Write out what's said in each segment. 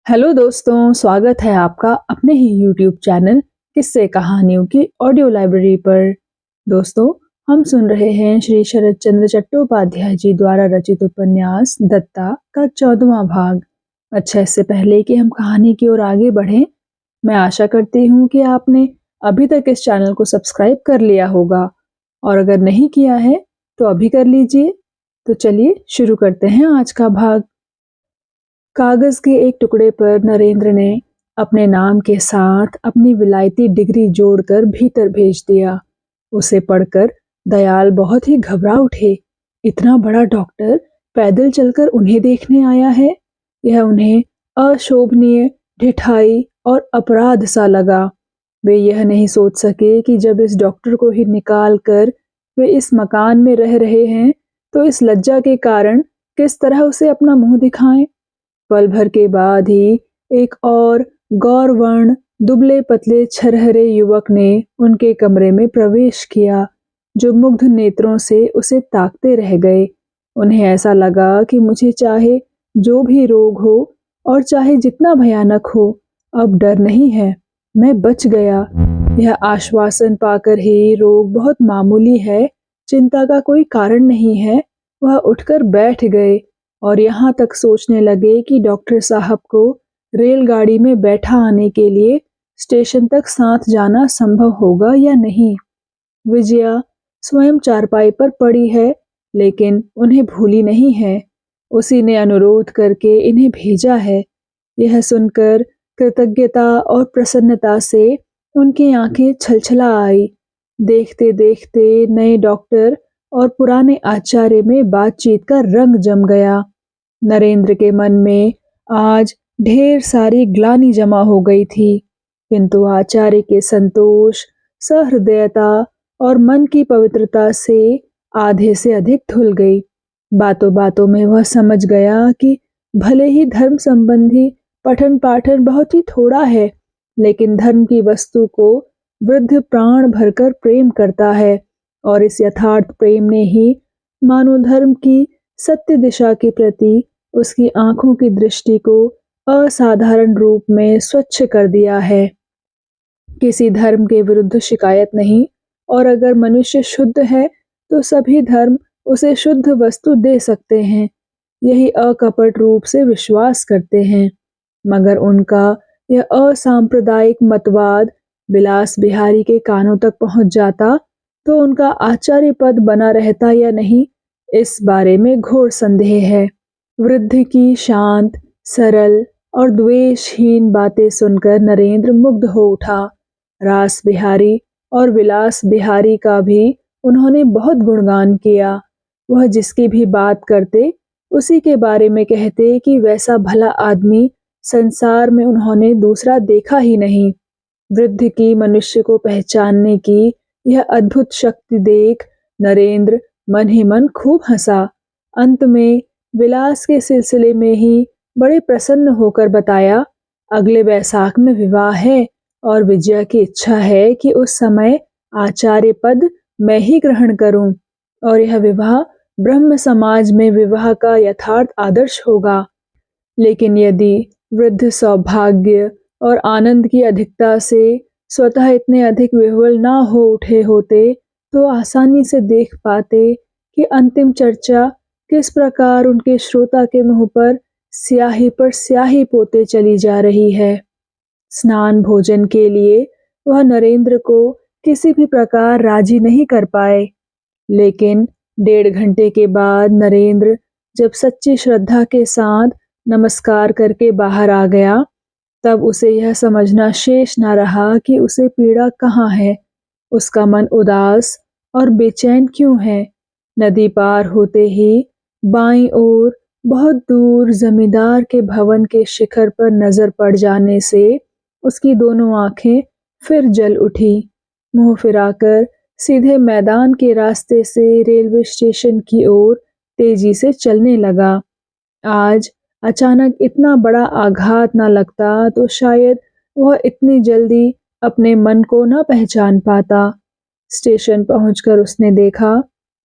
Hello दोस्तों, स्वागत है आपका अपने ही यूट्यूब चैनल किस्से कहानियों की ऑडियो लाइब्रेरी पर। दोस्तों, हम सुन रहे हैं श्री शरद चंद्र चट्टोपाध्याय जी द्वारा रचित उपन्यास दत्ता का 14वां भाग। अच्छा, इससे पहले कि हम कहानी की ओर आगे बढ़ें, मैं आशा करती हूँ कि आपने अभी तक इस चैनल को सब्सक्राइब कर लिया होगा, और अगर नहीं किया है तो अभी कर लीजिए। तो चलिए शुरू करते हैं आज का भाग। कागज के एक टुकड़े पर नरेंद्र ने अपने नाम के साथ अपनी विलायती डिग्री जोड़कर भीतर भेज दिया। उसे पढ़कर दयाल बहुत ही घबरा उठे। इतना बड़ा डॉक्टर पैदल चलकर उन्हें देखने आया है। यह उन्हें अशोभनीय, ढिठाई और अपराध सा लगा। वे यह नहीं सोच सके कि जब इस डॉक्टर को ही निकाल कर वे इस मकान में रह रहे हैं तो इस लज्जा के कारण किस तरह उसे अपना मुंह दिखाएं। पल भर के बाद ही एक और गौरवर्ण, दुबले पतले छरहरे युवक ने उनके कमरे में प्रवेश किया, जो मुग्ध नेत्रों से उसे ताकते रह गए। उन्हें ऐसा लगा कि मुझे चाहे जो भी रोग हो और चाहे जितना भयानक हो, अब डर नहीं है, मैं बच गया। यह आश्वासन पाकर ही रोग बहुत मामूली है, चिंता का कोई कारण नहीं है, वह उठकर बैठ गए और यहाँ तक सोचने लगे कि डॉक्टर साहब को रेलगाड़ी में बैठा आने के लिए स्टेशन तक साथ जाना संभव होगा या नहीं। विजया स्वयं चारपाई पर पड़ी है, लेकिन उन्हें भूली नहीं है। उसी ने अनुरोध करके इन्हें भेजा है। यह सुनकर कृतज्ञता और प्रसन्नता से उनकी आंखें छलछला आई। देखते देखते नए डॉक्टर और पुराने आचार्य में बातचीत का रंग जम गया। नरेंद्र के मन में आज ढेर सारी ग्लानि जमा हो गई थी, किंतु आचार्य के संतोष, सहृदयता और मन की पवित्रता से आधे से अधिक धुल गई। बातों बातों में वह समझ गया कि भले ही धर्म संबंधी पठन पाठन बहुत ही थोड़ा है, लेकिन धर्म की वस्तु को वृद्ध प्राण भरकर प्रेम करता है, और इस यथार्थ प्रेम ने ही मानव धर्म की सत्य दिशा के प्रति उसकी आंखों की दृष्टि को असाधारण रूप में स्वच्छ कर दिया है। किसी धर्म के विरुद्ध शिकायत नहीं, और अगर मनुष्य शुद्ध है तो सभी धर्म उसे शुद्ध वस्तु दे सकते हैं, यही अकपट रूप से विश्वास करते हैं। मगर उनका यह असांप्रदायिक मतवाद विलास बिहारी के कानों तक पहुंच जाता तो उनका आचार्य पद बना रहता या नहीं, इस बारे में घोर संदेह है। वृद्ध की शांत, सरल और द्वेषहीन बातें सुनकर नरेंद्र मुग्ध हो उठा। रास बिहारी और विलास बिहारी का भी उन्होंने बहुत गुणगान किया। वह जिसकी भी बात करते उसी के बारे में कहते कि वैसा भला आदमी संसार में उन्होंने दूसरा देखा ही नहीं। वृद्ध की मनुष्य को पहचानने की यह अद्भुत शक्ति देख नरेंद्र मन ही मन खूब हंसा। अंत में विलास के सिलसिले में ही बड़े प्रसन्न होकर बताया, अगले बैसाख में विवाह है और विजया की इच्छा है कि उस समय आचार्य पद मैं ही ग्रहण करूं, और यह विवाह ब्रह्म समाज में विवाह का यथार्थ आदर्श होगा। लेकिन यदि वृद्ध सौभाग्य और आनंद की अधिकता से स्वतः इतने अधिक विह्वल ना हो उठे होते तो आसानी से देख पाते कि अंतिम चर्चा किस प्रकार उनके श्रोता के मुंह पर स्याही पोते चली जा रही है। स्नान भोजन के लिए वह नरेंद्र को किसी भी प्रकार राजी नहीं कर पाए, लेकिन 1.5 घंटे के बाद नरेंद्र जब सच्ची श्रद्धा के साथ नमस्कार करके बाहर आ गया, तब उसे यह समझना शेष न रहा कि उसे पीड़ा कहाँ है, उसका मन उदास और बेचैन क्यों है। नदी पार होते ही बाईं ओर बहुत दूर जमींदार के भवन के शिखर पर नजर पड़ जाने से उसकी दोनों आंखें फिर जल उठी। मुंह फिराकर सीधे मैदान के रास्ते से रेलवे स्टेशन की ओर तेजी से चलने लगा। आज अचानक इतना बड़ा आघात न लगता तो शायद वह इतनी जल्दी अपने मन को न पहचान पाता। स्टेशन पहुंचकर उसने देखा,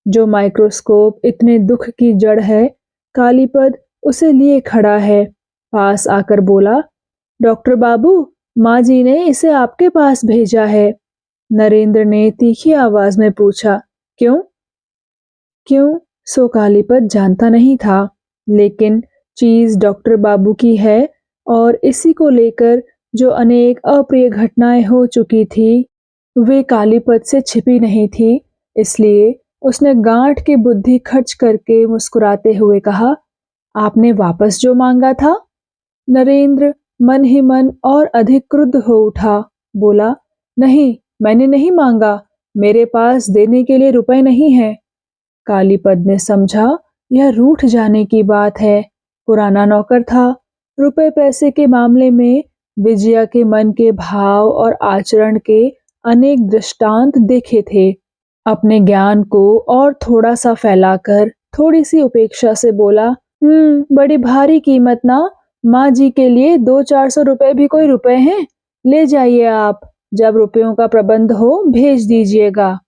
जो माइक्रोस्कोप इतने दुख की जड़ है, कालीपद उसे लिए खड़ा है। पास आकर बोला, डॉक्टर बाबू, माँ जी ने इसे आपके पास भेजा है। नरेंद्र ने तीखी आवाज में पूछा, क्यों? क्यों? सो कालीपत जानता नहीं था, लेकिन चीज डॉक्टर बाबू की है और इसी को लेकर जो अनेक अप्रिय घटनाएं हो चुकी थी वे कालीपत से छिपी नहीं थी। इसलिए उसने गांठ की बुद्धि खर्च करके मुस्कुराते हुए कहा, आपने वापस जो मांगा था? नरेंद्र मन ही मन और अधिक क्रुद्ध हो उठा। बोला, नहीं, मैंने नहीं मांगा। मेरे पास देने के लिए रुपए नहीं है। कालीपद ने समझा यह रूठ जाने की बात है। पुराना नौकर था। रुपए पैसे के मामले में विजया के मन के भाव और आचरण के अनेक दृष्टांत देखे थे। अपने ज्ञान को और थोड़ा सा फैलाकर थोड़ी सी उपेक्षा से बोला, बड़ी भारी कीमत ना। माँ जी के लिए 200-400 रुपए भी कोई रुपए हैं? ले जाइए आप। जब रुपयों का प्रबंध हो भेज दीजिएगा।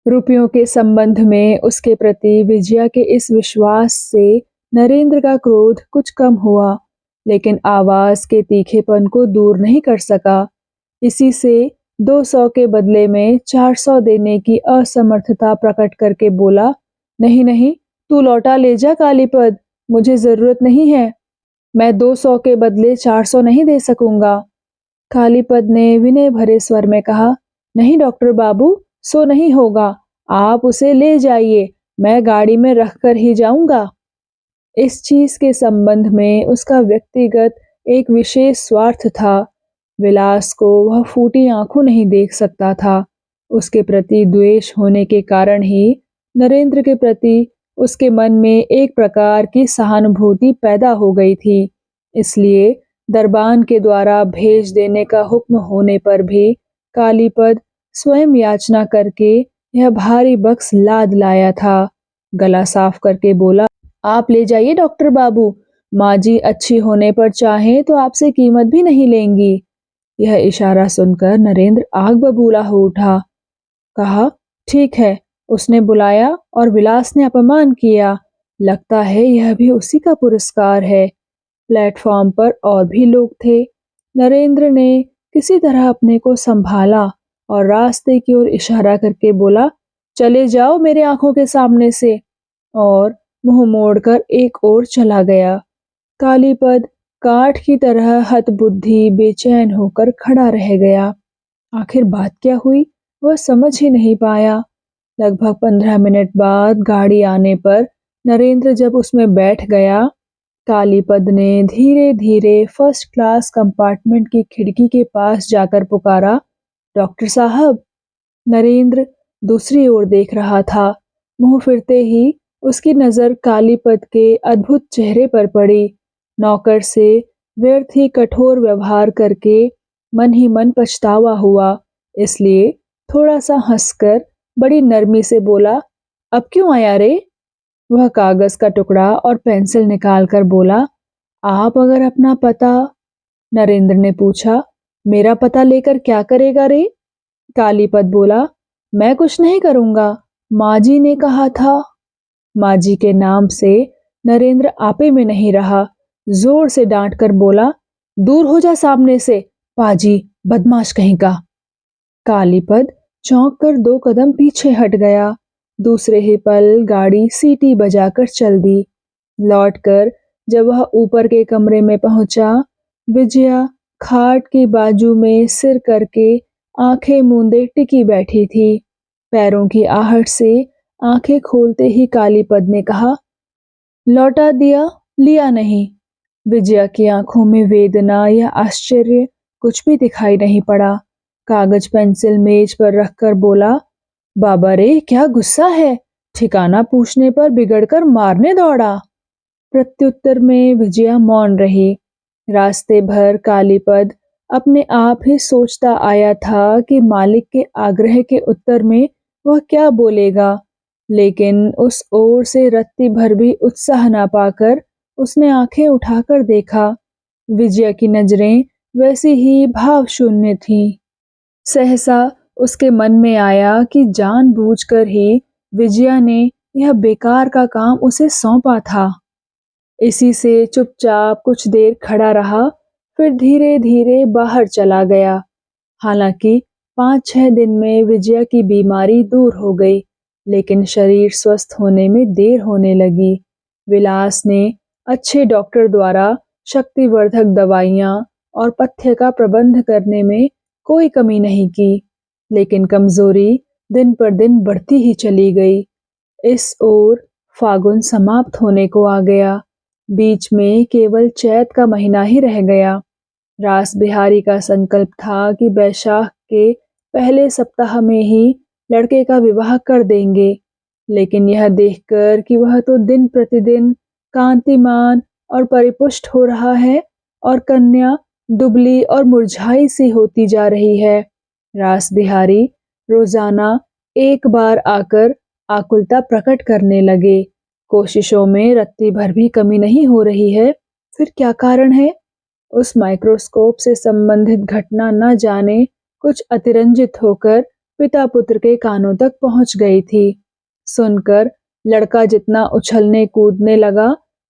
रुपयों के संबंध में उसके प्रति विजया के इस विश्वास से नरेंद्र का क्रोध कुछ कम हुआ, लेकिन आवाज के तीखेपन को दूर नहीं कर सका। इसी से 200 के बदले में 400 देने की असमर्थता प्रकट करके बोला, नहीं नहीं, तू लौटा ले जा कालीपद, मुझे जरूरत नहीं है। मैं 200 के बदले 400 नहीं दे सकूंगा। कालीपद ने विनय भरे स्वर में कहा, नहीं डॉक्टर बाबू, सो नहीं होगा। आप उसे ले जाइए, मैं गाड़ी में रखकर ही जाऊंगा। इस चीज के संबंध में उसका व्यक्तिगत एक विशेष स्वार्थ था। विलास को वह फूटी आंखों नहीं देख सकता था। उसके प्रति द्वेष होने के कारण ही नरेंद्र के प्रति उसके मन में एक प्रकार की सहानुभूति पैदा हो गई थी। इसलिए दरबान के द्वारा भेज देने का हुक्म होने पर भी कालीपद स्वयं याचना करके यह भारी बक्स लाद लाया था। गला साफ करके बोला, आप ले जाइए डॉक्टर बाबू। माँ जी अच्छी होने पर चाहें तो आपसे कीमत भी नहीं लेंगी। यह इशारा सुनकर नरेंद्र आग बबूला हो उठा। कहा, ठीक है। उसने बुलाया और विलास ने अपमान किया। लगता है यह भी उसी का पुरस्कार है। प्लेटफॉर्म पर और भी लोग थे। नरेंद्र ने किसी तरह अपने को संभाला और रास्ते की ओर इशारा करके बोला, चले जाओ मेरे आंखों के सामने से, और मुंह मोड़कर एक ओर चला गया। कालीपद काठ की तरह हतबुद्धि बेचैन होकर खड़ा रह गया। आखिर बात क्या हुई वह समझ ही नहीं पाया। लगभग 15 मिनट बाद गाड़ी आने पर नरेंद्र जब उसमें बैठ गया, कालीपद ने धीरे धीरे फर्स्ट क्लास कंपार्टमेंट की खिड़की के पास जाकर पुकारा, डॉक्टर साहब। नरेंद्र दूसरी ओर देख रहा था। मुंह फिरते ही उसकी नजर कालीपद के अद्भुत चेहरे पर पड़ी। नौकर से व्यर्थ ही कठोर व्यवहार करके मन ही मन पछतावा हुआ। इसलिए थोड़ा सा हंसकर बड़ी नरमी से बोला, अब क्यों आया रे? वह कागज का टुकड़ा और पेंसिल निकालकर बोला, आप अगर अपना पता। नरेंद्र ने पूछा, मेरा पता लेकर क्या करेगा रे? कालीपद बोला, मैं कुछ नहीं करूंगा, माँ जी ने कहा था। माँ जी के नाम से नरेंद्र आपे में नहीं रहा। जोर से डांट कर बोला, दूर हो जा सामने से, पाजी, बदमाश कहीं का। कालीपद चौंक कर 2 कदम पीछे हट गया। दूसरे ही पल गाड़ी सीटी बजाकर चल दी। लौटकर जब वह ऊपर के कमरे में पहुंचा, विजया खाट की बाजू में सिर करके आंखें मूंदे टिकी बैठी थी। पैरों की आहट से आंखें खोलते ही कालीपद ने कहा, लौटा दिया, लिया नहीं। विजया की आंखों में वेदना या आश्चर्य कुछ भी दिखाई नहीं पड़ा। कागज पेंसिल मेज पर रखकर बोला, बाबा रे, क्या गुस्सा है? ठिकाना पूछने पर बिगड़कर मारने दौड़ा। प्रत्युत्तर में विजया मौन रही। रास्ते भर कालीपद अपने आप ही सोचता आया था कि मालिक के आग्रह के उत्तर में वह क्या बोलेगा, लेकिन उस ओर से रत्ती भर भी उत्साह न पाकर उसने आंखें उठाकर देखा। विजया की नजरें वैसी ही भाव शून्य थीं। सहसा उसके मन में आया कि जानबूझकर ही विजया ने यह बेकार का काम उसे सौंपा था। इसी से चुपचाप कुछ देर खड़ा रहा, फिर धीरे धीरे बाहर चला गया। हालांकि 5-6 दिन में विजया की बीमारी दूर हो गई, लेकिन शरीर स्वस्थ होने में देर होने लगी। विलास ने अच्छे डॉक्टर द्वारा शक्तिवर्धक दवाइयाँ और पथ्य का प्रबंध करने में कोई कमी नहीं की, लेकिन कमजोरी दिन पर दिन बढ़ती ही चली गई। इस ओर फागुन समाप्त होने को आ गया। बीच में केवल चैत का महीना ही रह गया। रास बिहारी का संकल्प था कि बैशाख के पहले सप्ताह में ही लड़के का विवाह कर देंगे, लेकिन यह देखकर कि वह तो दिन प्रतिदिन कांतिमान और परिपुष्ट हो रहा है और कन्या दुबली और मुरझाई सी होती जा रही है, रास बिहारी रोजाना एक बार आकर आकुलता प्रकट करने लगे। कोशिशों में रत्ती भर भी कमी नहीं हो रही है। फिर क्या कारण है? उस माइक्रोस्कोप से संबंधित घटना न जाने कुछ अतिरंजित होकर पिता पुत्र के कानों तक पहुंच गई थी। सुनकर लड़का जितना उछलने कूदने लगा,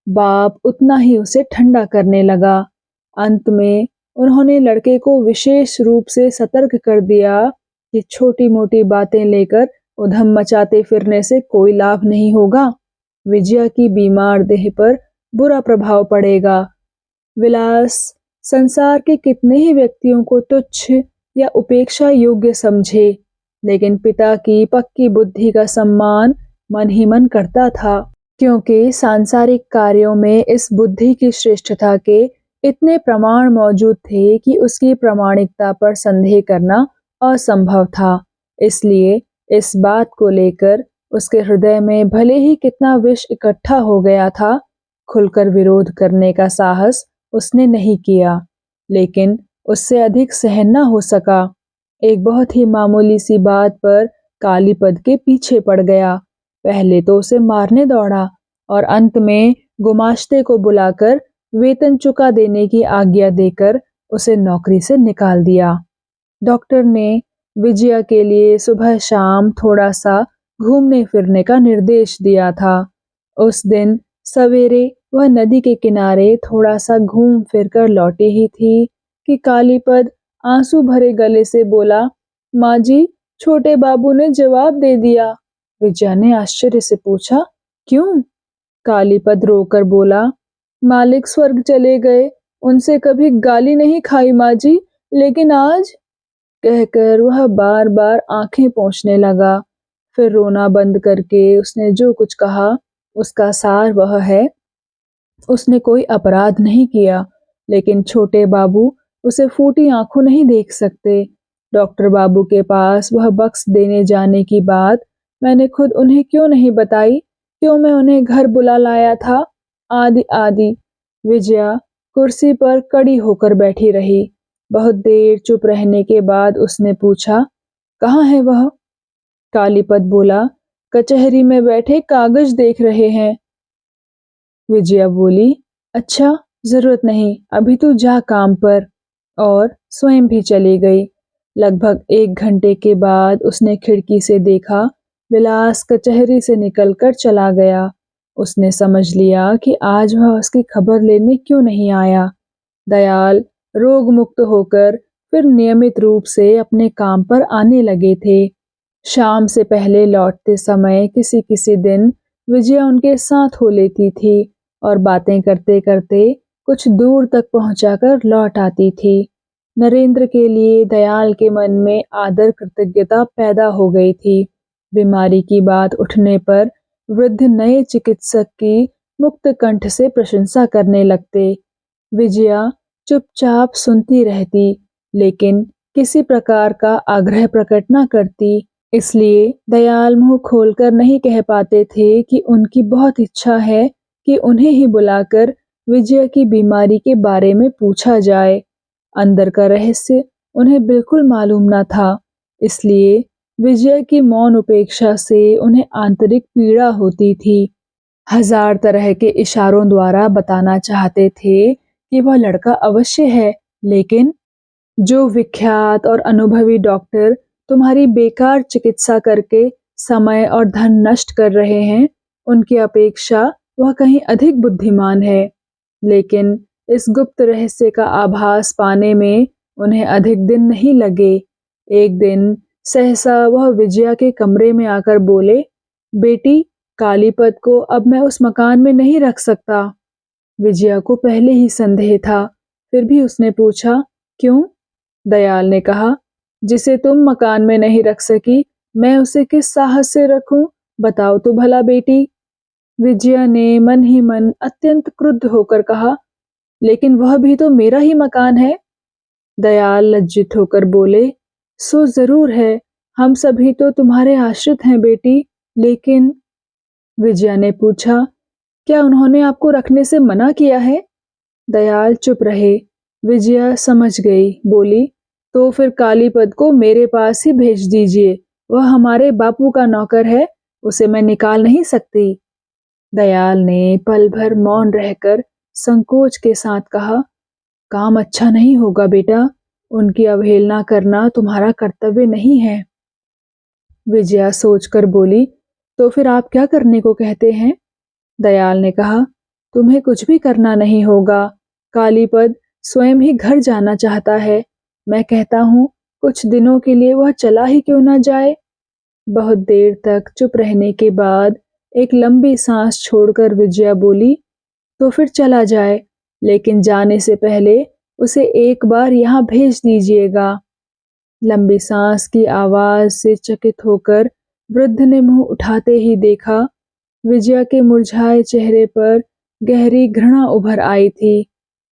बाप उतना ही उसे ठंडा करने लगा। अंत में उन्होंने लड़के को विशेष रूप से सतर्क कर दिया कि छोटी मोटी बातें लेकर उधम मचाते फिरने से कोई लाभ नहीं होगा। विजया की बीमार देह पर बुरा प्रभाव पड़ेगा। विलास संसार के कितने ही व्यक्तियों को तुच्छ या उपेक्षा योग्य समझे, लेकिन पिता की पक्की बुद्धि का सम्मान मन ही मन करता था, क्योंकि सांसारिक कार्यों में इस बुद्धि की श्रेष्ठता के इतने प्रमाण मौजूद थे कि उसकी प्रामाणिकता पर संदेह करना असंभव था। इसलिए इस बात को लेकर उसके हृदय में भले ही कितना विष इकट्ठा हो गया था, खुलकर विरोध करने का साहस उसने नहीं किया, लेकिन उससे अधिक सहन न हो सका। एक बहुत ही मामूली सी बात पर कालीपद के पीछे पड़ गया। पहले तो उसे मारने दौड़ा और अंत में गुमाश्ते को बुलाकर वेतन चुका देने की आज्ञा देकर उसे नौकरी से निकाल दिया। डॉक्टर ने विजया के लिए सुबह शाम थोड़ा सा घूमने फिरने का निर्देश दिया था। उस दिन सवेरे वह नदी के किनारे थोड़ा सा घूम फिर कर लौटी ही थी कि कालीपद आंसू भरे गले से बोला, माँ जी, छोटे बाबू ने जवाब दे दिया। विजया ने आश्चर्य से पूछा, क्यों? कालीपद रोकर बोला, मालिक स्वर्ग चले गए, उनसे कभी गाली नहीं खाई माँ जी, लेकिन आज। कहकर वह बार बार आंखें पोंछने लगा। फिर रोना बंद करके उसने जो कुछ कहा उसका सार वह है, उसने कोई अपराध नहीं किया, लेकिन छोटे बाबू उसे फूटी आंखों नहीं देख सकते। डॉक्टर बाबू के पास वह बक्स देने जाने की बात मैंने खुद उन्हें क्यों नहीं बताई, क्यों मैं उन्हें घर बुला लाया था, आदि आदि। विजया कुर्सी पर कड़ी होकर बैठी रही। बहुत देर चुप रहने के बाद उसने पूछा, कहाँ है वह? कालीपद बोला, कचहरी में बैठे कागज देख रहे हैं। विजया बोली, अच्छा, जरूरत नहीं, अभी तू जा काम पर। और स्वयं भी चली गई। लगभग 1 घंटे के बाद उसने खिड़की से देखा, विलास कचहरी से निकलकर चला गया। उसने समझ लिया कि आज वह उसकी खबर लेने क्यों नहीं आया। दयाल रोग मुक्त होकर फिर नियमित रूप से अपने काम पर आने लगे थे। शाम से पहले लौटते समय किसी किसी दिन विजया उनके साथ हो लेती थी और बातें करते करते कुछ दूर तक पहुंचाकर लौट आती थी। नरेंद्र के लिए दयाल के मन में आदर कृतज्ञता पैदा हो गई थी। बीमारी की बात उठने पर वृद्ध नए चिकित्सक की मुक्त कंठ से प्रशंसा करने लगते। विजया चुपचाप सुनती रहती, लेकिन किसी प्रकार का आग्रह प्रकट न करती। इसलिए दयाल मुंह खोलकर नहीं कह पाते थे कि उनकी बहुत इच्छा है कि उन्हें ही बुलाकर विजया की बीमारी के बारे में पूछा जाए। अंदर का रहस्य उन्हें बिल्कुल मालूम न था, इसलिए विजया की मौन उपेक्षा से उन्हें आंतरिक पीड़ा होती थी। हजार तरह के इशारों द्वारा बताना चाहते थे कि वह लड़का अवश्य है, लेकिन जो विख्यात और अनुभवी डॉक्टर तुम्हारी बेकार चिकित्सा करके समय और धन नष्ट कर रहे हैं, उनकी अपेक्षा वह कहीं अधिक बुद्धिमान है। लेकिन इस गुप्त रहस्य का आभास पाने में उन्हें अधिक दिन नहीं लगे। एक दिन सहसा वह विजया के कमरे में आकर बोले, बेटी, कालीपद को अब मैं उस मकान में नहीं रख सकता। विजया को पहले ही संदेह था, फिर भी उसने पूछा, क्यों? दयाल ने कहा, जिसे तुम मकान में नहीं रख सकी, मैं उसे किस साहस से रखूं? बताओ तो भला बेटी। विजया ने मन ही मन अत्यंत क्रुद्ध होकर कहा, लेकिन वह भी तो मेरा ही मकान है। दयाल लज्जित होकर बोले, सो जरूर है, हम सभी तो तुम्हारे आश्रित हैं बेटी, लेकिन। विजया ने पूछा, क्या उन्होंने आपको रखने से मना किया है? दयाल चुप रहे। विजया समझ गई, बोली, तो फिर कालीपद को मेरे पास ही भेज दीजिए, वह हमारे बापू का नौकर है, उसे मैं निकाल नहीं सकती। दयाल ने पल भर मौन रहकर संकोच के साथ कहा, काम अच्छा नहीं होगा बेटा, उनकी अवहेलना करना तुम्हारा कर्तव्य नहीं है। विजया सोचकर बोली, तो फिर आप क्या करने को कहते हैं? दयाल ने कहा, तुम्हें कुछ भी करना नहीं होगा, कालीपद स्वयं ही घर जाना चाहता है। मैं कहता हूँ कुछ दिनों के लिए वह चला ही क्यों ना जाए। बहुत देर तक चुप रहने के बाद एक लंबी सांस छोड़कर विजया बोली, तो फिर चला जाए, लेकिन जाने से पहले उसे एक बार यहाँ भेज दीजिएगा। लंबी सांस की आवाज से चकित होकर वृद्ध ने मुंह उठाते ही देखा, विजया के मुरझाए चेहरे पर गहरी घृणा उभर आई थी।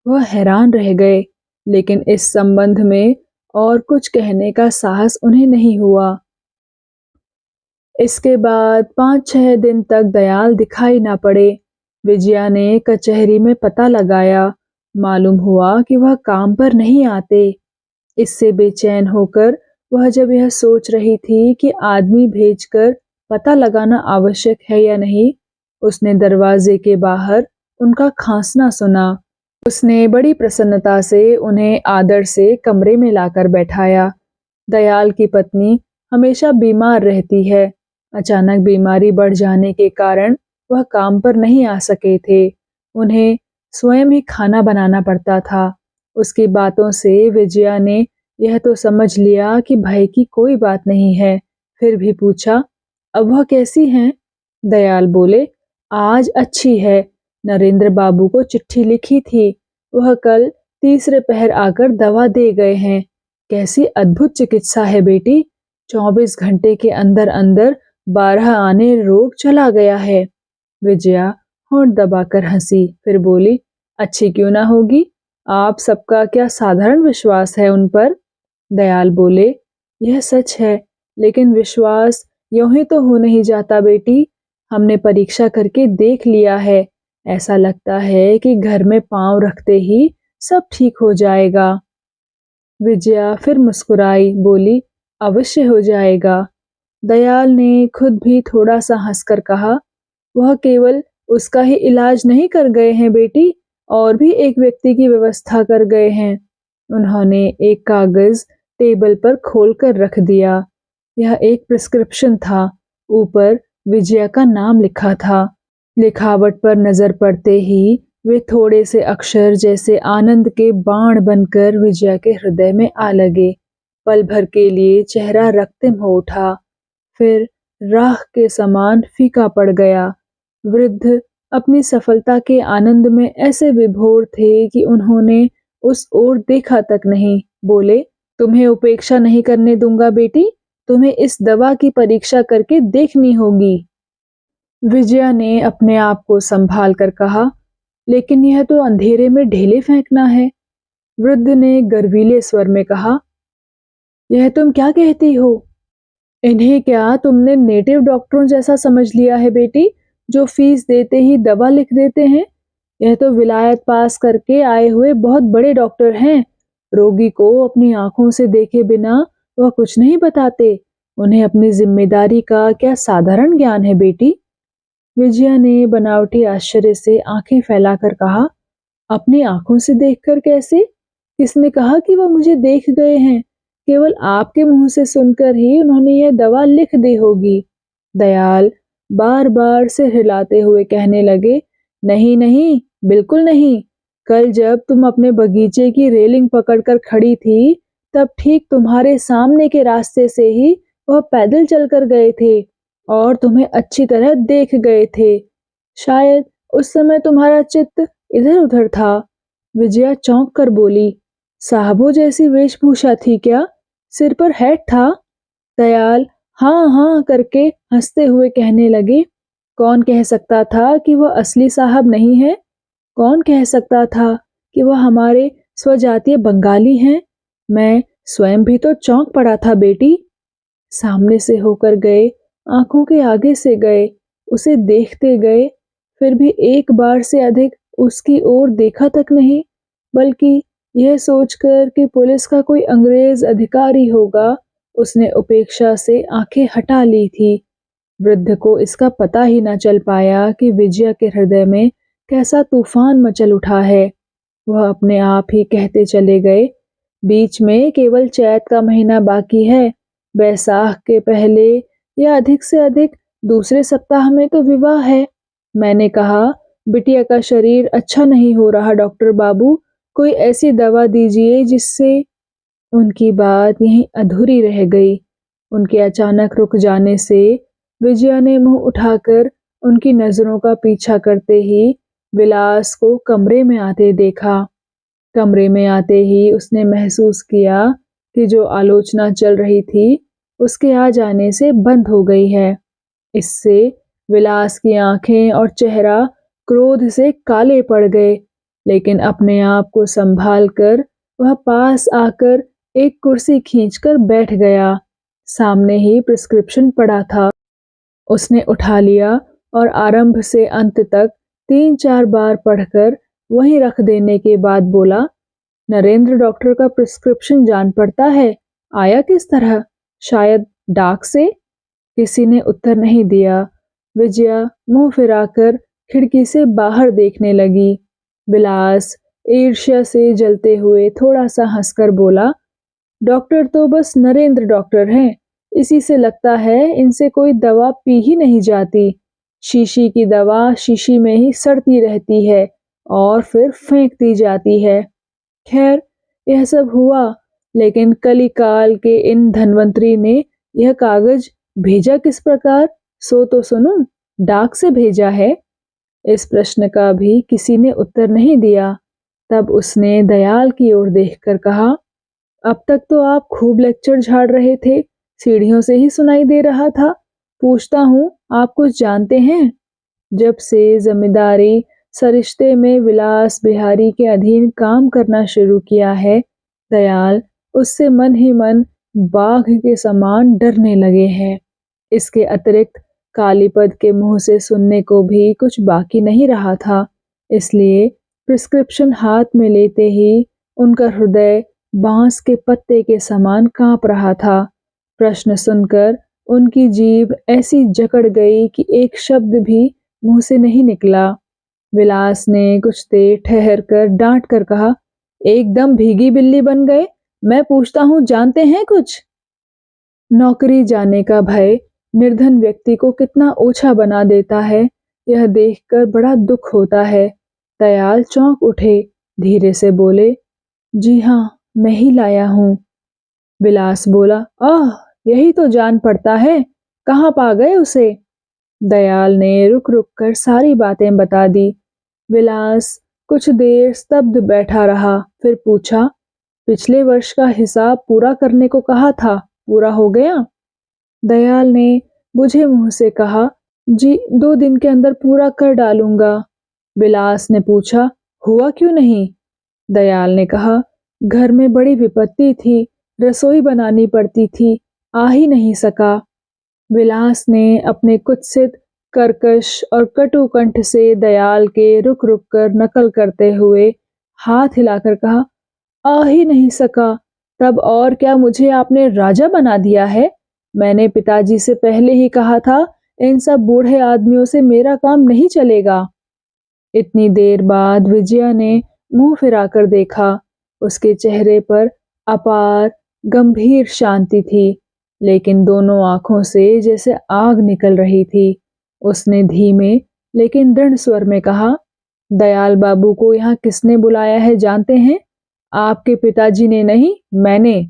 वह हैरान रह गए, लेकिन इस संबंध में और कुछ कहने का साहस उन्हें नहीं हुआ। इसके बाद 5-6 दिन तक दयाल दिखाई न पड़े। विजया ने कचहरी में पता लगाया, मालूम हुआ कि वह काम पर नहीं आते। इससे बेचैन होकर वह जब यह सोच रही थी कि आदमी भेजकर पता लगाना आवश्यक है या नहीं, उसने दरवाजे के बाहर उनका खांसना सुना। उसने बड़ी प्रसन्नता से उन्हें आदर से कमरे में लाकर बैठाया। दयाल की पत्नी हमेशा बीमार रहती है। अचानक बीमारी बढ़ जाने के कारण वह काम पर नहीं आ सके थे। उन्हें स्वयं ही खाना बनाना पड़ता था। उसकी बातों से विजया ने यह तो समझ लिया कि भय की कोई बात नहीं है। फिर भी पूछा, अब वह कैसी हैं? दयाल बोले, आज अच्छी है। नरेंद्र बाबू को चिट्ठी लिखी थी, वह कल तीसरे पहर आकर दवा दे गए हैं। कैसी अद्भुत चिकित्सा है बेटी, 24 घंटे के अंदर अंदर 12 आने रोग चला गया है। विजया होंठ दबाकर हंसी, फिर बोली, अच्छी क्यों ना होगी, आप सबका क्या साधारण विश्वास है उन पर? दयाल बोले, यह सच है, लेकिन विश्वास यूं ही तो हो नहीं जाता बेटी। हमने परीक्षा करके देख लिया है, ऐसा लगता है कि घर में पांव रखते ही सब ठीक हो जाएगा। विजया फिर मुस्कुराई, बोली, अवश्य हो जाएगा। दयाल ने खुद भी थोड़ा सा हंसकर कहा, वह केवल उसका ही इलाज नहीं कर गए हैं बेटी, और भी एक व्यक्ति की व्यवस्था कर गए हैं। उन्होंने एक कागज टेबल पर खोलकर रख दिया। यह एक प्रिस्क्रिप्शन था, ऊपर विजया का नाम लिखा था। लिखावट पर नजर पड़ते ही वे थोड़े से अक्षर जैसे आनंद के बाण बनकर विजया के हृदय में आ लगे। पल भर के लिए चेहरा रक्तिम हो उठा, फिर राख के समान फीका पड़ गया। वृद्ध अपनी सफलता के आनंद में ऐसे विभोर थे कि उन्होंने उस ओर देखा तक नहीं। बोले, तुम्हें उपेक्षा नहीं करने दूंगा बेटी, तुम्हें इस दवा की परीक्षा करके देखनी होगी। विजया ने अपने आप को संभाल कर कहा, लेकिन यह तो अंधेरे में ढेले फेंकना है। वृद्ध ने गर्वीले स्वर में कहा, यह तुम क्या कहती हो? इन्हें क्या तुमने नेटिव डॉक्टरों जैसा समझ लिया है बेटी, जो फीस देते ही दवा लिख देते हैं? यह तो विलायत पास करके आए हुए बहुत बड़े डॉक्टर हैं। रोगी को अपनी आंखों से देखे बिना वह कुछ नहीं बताते। उन्हें अपनी जिम्मेदारी का क्या साधारण ज्ञान है बेटी। विजया ने बनावटी आश्चर्य से आंखें फैलाकर कहा, अपनी आंखों से देखकर कैसे? किसने कहा कि वह मुझे देख गए हैं? केवल आपके मुंह से सुनकर ही उन्होंने यह दवा लिख दी होगी। दयाल बार बार सिर हिलाते हुए कहने लगे, नहीं नहीं, बिल्कुल नहीं। कल जब तुम अपने बगीचे की रेलिंग पकड़कर खड़ी थी, तब ठीक तुम्हारे सामने के रास्ते से ही वह पैदल चलकर गए थे और तुम्हें अच्छी तरह देख गए थे। शायद उस समय तुम्हारा चित्त इधर उधर था। विजया चौंक कर बोली, साहबों जैसी वेशभूषा थी क्या? सिर पर हैट था? दयाल हाँ हाँ करके हंसते हुए कहने लगे, कौन कह सकता था कि वह असली साहब नहीं है? कौन कह सकता था कि वह हमारे स्वजातीय बंगाली हैं? मैं स्वयं भी तो चौंक पड़ा था बेटी। सामने से होकर गए, आंखों के आगे से गए, उसे देखते गए, फिर भी एक बार से अधिक उसकी ओर देखा तक नहीं, बल्कि यह सोचकर कि पुलिस का कोई अंग्रेज अधिकारी होगा, उसने उपेक्षा से आंखें हटा ली थी। वृद्ध को इसका पता ही न चल पाया कि विजया के हृदय में कैसा तूफान मचल उठा है। वह अपने आप ही कहते चले गए, बीच में केवल चैत का महीना बाकी है। बैसाख के पहले या अधिक से अधिक दूसरे सप्ताह में तो विवाह है। मैंने कहा, बिटिया का शरीर अच्छा नहीं हो रहा डॉक्टर बाबू, कोई ऐसी दवा दीजिए जिससे। उनकी बात यहीं अधूरी रह गई। उनके अचानक रुक जाने से विजया ने मुंह उठाकर उनकी नजरों का पीछा करते ही विलास को कमरे में आते देखा। कमरे में आते ही उसने महसूस किया कि जो आलोचना चल रही थी उसके आ जाने से बंद हो गई है। इससे विलास की आंखें और चेहरा क्रोध से काले पड़ गए, लेकिन अपने आप को संभाल कर वह पास आकर एक कुर्सी खींचकर बैठ गया। सामने ही प्रिस्क्रिप्शन पड़ा था। उसने उठा लिया और आरंभ से अंत तक 3-4 बार पढ़कर वहीं रख देने के बाद बोला, नरेंद्र डॉक्टर का प्रिस्क्रिप्शन जान पड़ता है, आया किस तरह? शायद डाक से? किसी ने उत्तर नहीं दिया। विजया मुंह फिराकर खिड़की से बाहर देखने लगी। विलास ईर्ष्या से जलते हुए थोड़ा सा हंसकर बोला, डॉक्टर तो बस नरेंद्र डॉक्टर हैं, इसी से लगता है इनसे कोई दवा पी ही नहीं जाती। शीशी की दवा शीशी में ही सड़ती रहती है और फिर फेंक दी जाती है। खैर, यह सब हुआ, लेकिन कलिकाल के इन धनवंतरी ने यह कागज भेजा किस प्रकार, सो तो सुनो। डाक से भेजा है? इस प्रश्न का भी किसी ने उत्तर नहीं दिया। तब उसने दयाल की ओर देखकर कहा, अब तक तो आप खूब लेक्चर झाड़ रहे थे, सीढ़ियों से ही सुनाई दे रहा था। पूछता हूँ, आप कुछ जानते हैं? जब से जमींदारी सरिश्ते में विलास बिहारी के अधीन काम करना शुरू किया है, दयाल उससे मन ही मन बाघ के समान डरने लगे हैं। इसके अतिरिक्त कालीपद के मुंह से सुनने को भी कुछ बाकी नहीं रहा था, इसलिए प्रिस्क्रिप्शन हाथ में लेते ही उनका हृदय बांस के पत्ते के समान कांप रहा था। प्रश्न सुनकर उनकी जीभ ऐसी जकड़ गई कि एक शब्द भी मुंह से नहीं निकला। विलास ने कुछ देर ठहर कर डांट कर कहा, एकदम भीगी बिल्ली बन गए। मैं पूछता हूँ, जानते हैं कुछ? नौकरी जाने का भय निर्धन व्यक्ति को कितना ओछा बना देता है, यह देखकर बड़ा दुख होता है। दयाल चौंक उठे, धीरे से बोले, जी हाँ, मैं ही लाया हूँ। विलास बोला, आह, यही तो जान पड़ता है, कहाँ पा गए उसे? दयाल ने रुक रुक कर सारी बातें बता दी। विलास कुछ देर स्तब्ध बैठा रहा, फिर पूछा, पिछले वर्ष का हिसाब पूरा करने को कहा था, पूरा हो गया? दयाल ने बुझे मुंह से कहा, जी 2 दिन के अंदर पूरा कर डालूंगा। विलास ने पूछा, हुआ क्यों नहीं? दयाल ने कहा, घर में बड़ी विपत्ति थी, रसोई बनानी पड़ती थी, आ ही नहीं सका। विलास ने अपने कुत्सित, कर्कश और कटु कंठ से दयाल के रुक रुक कर नकल करते हुए हाथ हिलाकर कहा, आ ही नहीं सका, तब और क्या मुझे आपने राजा बना दिया है? मैंने पिताजी से पहले ही कहा था, इन सब बूढ़े आदमियों से मेरा काम नहीं चलेगा। इतनी देर बाद विजया ने मुंह फिराकर देखा। उसके चेहरे पर अपार गंभीर शांति थी, लेकिन दोनों आंखों से जैसे आग निकल रही थी। उसने धीमे लेकिन दृढ़ स्वर में कहा, दयाल बाबू को यहाँ किसने बुलाया है जानते हैं? आपके पिताजी ने नहीं, मैंने।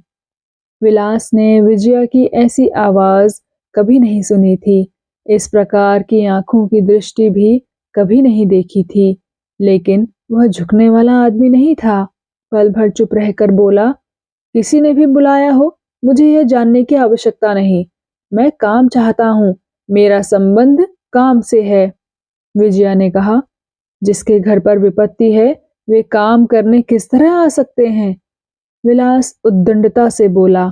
विलास ने विजया की ऐसी आवाज कभी नहीं सुनी थी। इस प्रकार की आंखों की दृष्टि भी कभी नहीं देखी थी। लेकिन वह झुकने वाला आदमी नहीं था। पल भर चुप रहकर बोला, किसी ने भी बुलाया हो, मुझे यह जानने की आवश्यकता नहीं। मैं काम चाहता हूँ, मेरा संबंध काम से है। विजया ने कहा, जिसके घर पर विपत्ति है वे काम करने किस तरह आ सकते हैं? विलास उद्दंडता से बोला,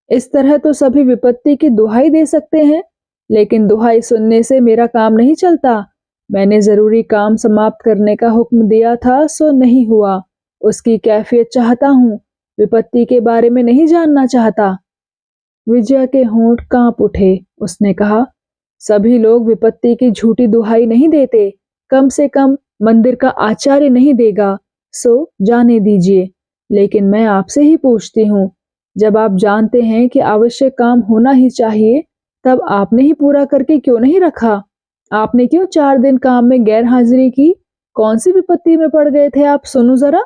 इस तरह तो सभी विपत्ति की दुहाई दे सकते हैं, लेकिन दुहाई सुनने से मेरा काम नहीं चलता। मैंने जरूरी काम समाप्त करने का हुक्म दिया था, सो नहीं हुआ। उसकी कैफियत चाहता हूँ, विपत्ति के बारे में नहीं जानना चाहता। विजया के होंठ कांप उठे। उसने कहा, सभी लोग विपत्ति की झूठी दुहाई नहीं देते, कम से कम मंदिर का आचार्य नहीं देगा, सो जाने दीजिए। लेकिन मैं आपसे ही पूछती हूँ, जब आप जानते हैं कि आवश्यक काम होना ही चाहिए, तब आपने ही पूरा करके क्यों नहीं रखा? आपने क्यों 4 दिन काम में गैर हाजिरी की? कौन सी विपत्ति में पड़ गए थे आप, सुनो जरा।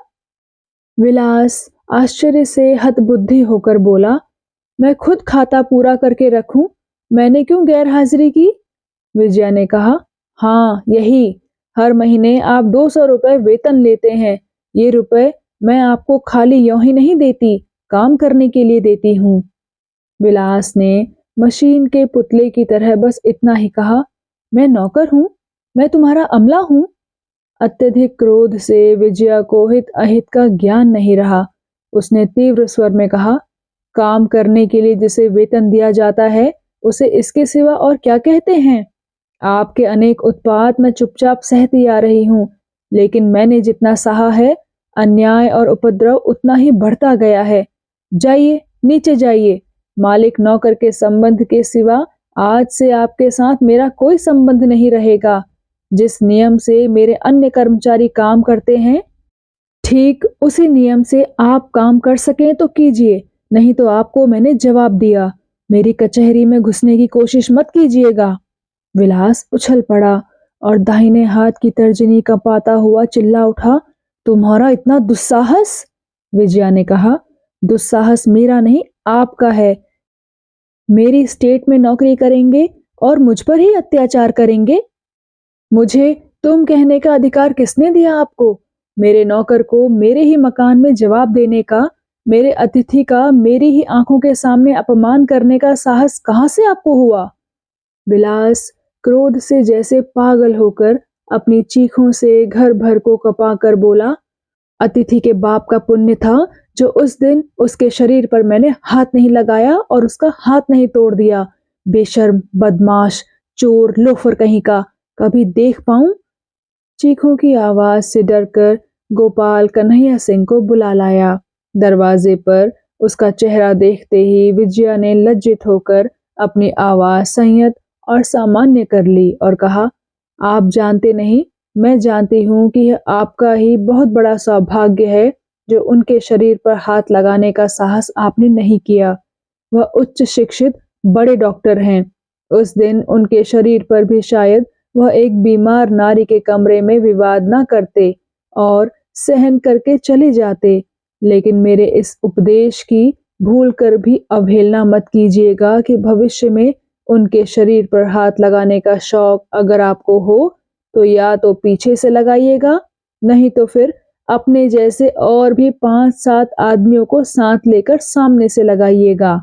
विलास आश्चर्य से हतबुद्धि होकर बोला, मैं खुद खाता पूरा करके रखूं, मैंने क्यों गैर हाजिरी की? विजया ने कहा, हाँ यही, हर महीने आप 200 रुपए वेतन लेते हैं। ये रुपए मैं आपको खाली यूं ही नहीं देती, काम करने के लिए देती हूँ। विलास ने मशीन के पुतले की तरह बस इतना ही कहा, मैं नौकर हूँ, मैं तुम्हारा अमला हूँ। अत्यधिक क्रोध से विजया को हित अहित का ज्ञान नहीं रहा। उसने तीव्र स्वर में कहा, काम करने के लिए जिसे वेतन दिया जाता है, उसे इसके सिवा और क्या कहते हैं? आपके अनेक उत्पात मैं चुपचाप सहती आ रही हूँ, लेकिन मैंने जितना सहा है, अन्याय और उपद्रव उतना ही बढ़ता गया है। जाइए, नीचे जाइए। मालिक नौकर के संबंध के सिवा आज से आपके साथ मेरा कोई संबंध नहीं रहेगा। जिस नियम से मेरे अन्य कर्मचारी काम करते हैं, ठीक उसी नियम से आप काम कर सकें तो कीजिए, नहीं तो आपको मैंने जवाब दिया। मेरी कचहरी में घुसने की कोशिश मत कीजिएगा। विलास उछल पड़ा और दाहिने हाथ की तर्जनी कपाता हुआ चिल्ला उठा, तुम्हारा इतना दुस्साहस? विजया ने कहा, दुस्साहस मेरा नहीं, आपका है। मेरी स्टेट में नौकरी करेंगे और मुझ पर ही अत्याचार करेंगे? मुझे तुम कहने का अधिकार किसने दिया आपको? मेरे नौकर को मेरे ही मकान में जवाब देने का, मेरे अतिथि का मेरी ही आंखों के सामने अपमान करने का साहस कहां से आपको हुआ? विलास क्रोध से जैसे पागल होकर अपनी चीखों से घर भर को कपाकर बोला, अतिथि के बाप का पुण्य था जो उस दिन उसके शरीर पर मैंने हाथ नहीं लगाया और उसका हाथ नहीं तोड़ दिया। बेशर्म, बदमाश, चोर, लोफर कहीं का, कभी देख पाऊं? चीखों की आवाज से डरकर गोपाल कन्हैया सिंह को बुला लाया। दरवाजे पर उसका चेहरा देखते ही विजया ने लज्जित होकर अपनी आवाज संयत और सामान्य कर ली और कहा, आप जानते नहीं, मैं जानती हूँ कि यह आपका ही बहुत बड़ा सौभाग्य है जो उनके शरीर पर हाथ लगाने का साहस आपने नहीं किया। वह उच्च शिक्षित बड़े डॉक्टर हैं। उस दिन उनके शरीर पर भी शायद वह एक बीमार नारी के कमरे में विवाद न करते और सहन करके चले जाते। लेकिन मेरे इस उपदेश की भूल कर भी अवहेलना मत कीजिएगा कि भविष्य में उनके शरीर पर हाथ लगाने का शौक अगर आपको हो, तो या तो पीछे से लगाइएगा, नहीं तो फिर अपने जैसे और भी 5-7 आदमियों को साथ लेकर सामने से लगाइएगा।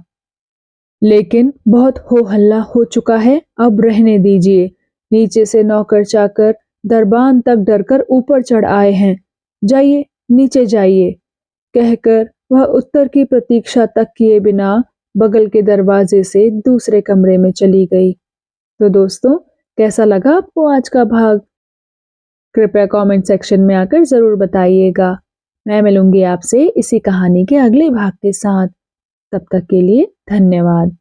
लेकिन बहुत हो हल्ला हो चुका है, अब रहने दीजिए। नीचे से नौकर चाकर दरबान तक डरकर ऊपर चढ़ आए हैं। जाइए, नीचे जाइए। कहकर वह उत्तर की प्रतीक्षा तक किए बिना बगल के दरवाजे से दूसरे कमरे में चली गई। तो दोस्तों, कैसा लगा आपको आज का भाग? कृपया कमेंट सेक्शन में आकर जरूर बताइएगा। मैं मिलूंगी आपसे इसी कहानी के अगले भाग के साथ। तब तक के लिए धन्यवाद।